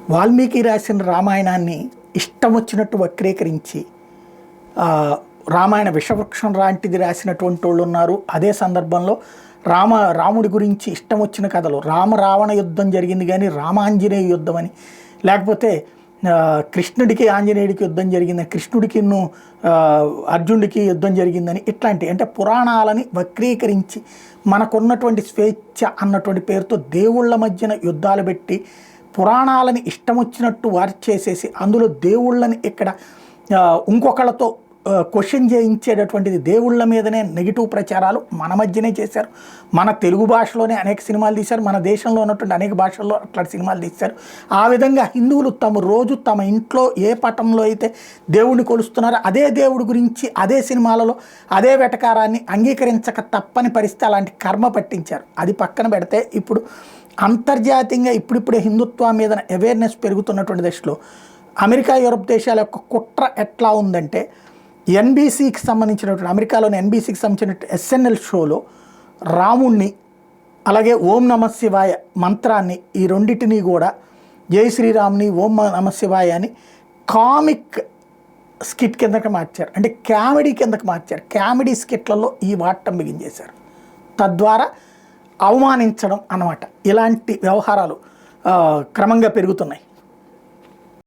వాల్మీకి రాసిన రామాయణాన్ని ఇష్టం వచ్చినట్టు వక్రీకరించి రామాయణ విషవృక్షం లాంటిది రాసినటువంటి వాళ్ళు ఉన్నారు. అదే సందర్భంలో రాముడి గురించి ఇష్టం వచ్చిన కథలు రావణ యుద్ధం జరిగింది కానీ రామాంజనేయ యుద్ధం అని, లేకపోతే కృష్ణుడికి ఆంజనేయుడికి యుద్ధం జరిగిందని, కృష్ణుడికి అర్జునుడికి యుద్ధం జరిగిందని, ఇట్లాంటి అంటే పురాణాలని వక్రీకరించి మనకున్నటువంటి స్వేచ్ఛ అన్నటువంటి పేరుతో దేవుళ్ళ మధ్యన యుద్ధాలు పెట్టి పురాణాలని ఇష్టం వచ్చినట్టు వారి చేసేసి అందులో దేవుళ్ళని ఇక్కడ ఇంకొకళ్ళతో క్వశ్చన్ చేయించేటటువంటిది, దేవుళ్ళ మీదనే నెగిటివ్ ప్రచారాలు మన మధ్యనే చేశారు. మన తెలుగు భాషలోనే అనేక సినిమాలు తీశారు, మన దేశంలో ఉన్నటువంటి అనేక భాషల్లో అట్లాంటి సినిమాలు తీశారు. ఆ విధంగా హిందువులు రోజు తమ ఇంట్లో ఏ పటంలో అయితే దేవుడిని కొలుస్తున్నారో అదే దేవుడి గురించి అదే సినిమాలలో అదే వెటకారాన్ని అంగీకరించక తప్పని పరిస్థితి అలాంటి కర్మ పట్టించారు. అది పక్కన పెడితే ఇప్పుడు అంతర్జాతీయంగా ఇప్పుడిప్పుడే హిందుత్వం మీద అవేర్నెస్ పెరుగుతున్నటువంటి దశలో అమెరికా, యూరప్ దేశాల యొక్క కుట్ర ఎట్లా ఉందంటే, ఎన్బీసీకి సంబంధించినటువంటి అమెరికాలోని ఎన్బీసీకి సంబంధించిన ఎస్ఎన్ఎల్ షోలో రాముణ్ణి అలాగే ఓం నమ శివాయ మంత్రాన్ని ఈ రెండింటినీ కూడా జై శ్రీరామ్ని ఓం నమ శివాయ అని కామిక్ స్కిట్ కిందకి మార్చారు, అంటే కామెడీ కిందకి మార్చారు. కామెడీ స్కిట్లలో ఈ వాడటం బిగించేశారు, తద్వారా అవమానించడం అన్నమాట. ఇలాంటి వ్యవహారాలు క్రమంగా పెరుగుతున్నాయి.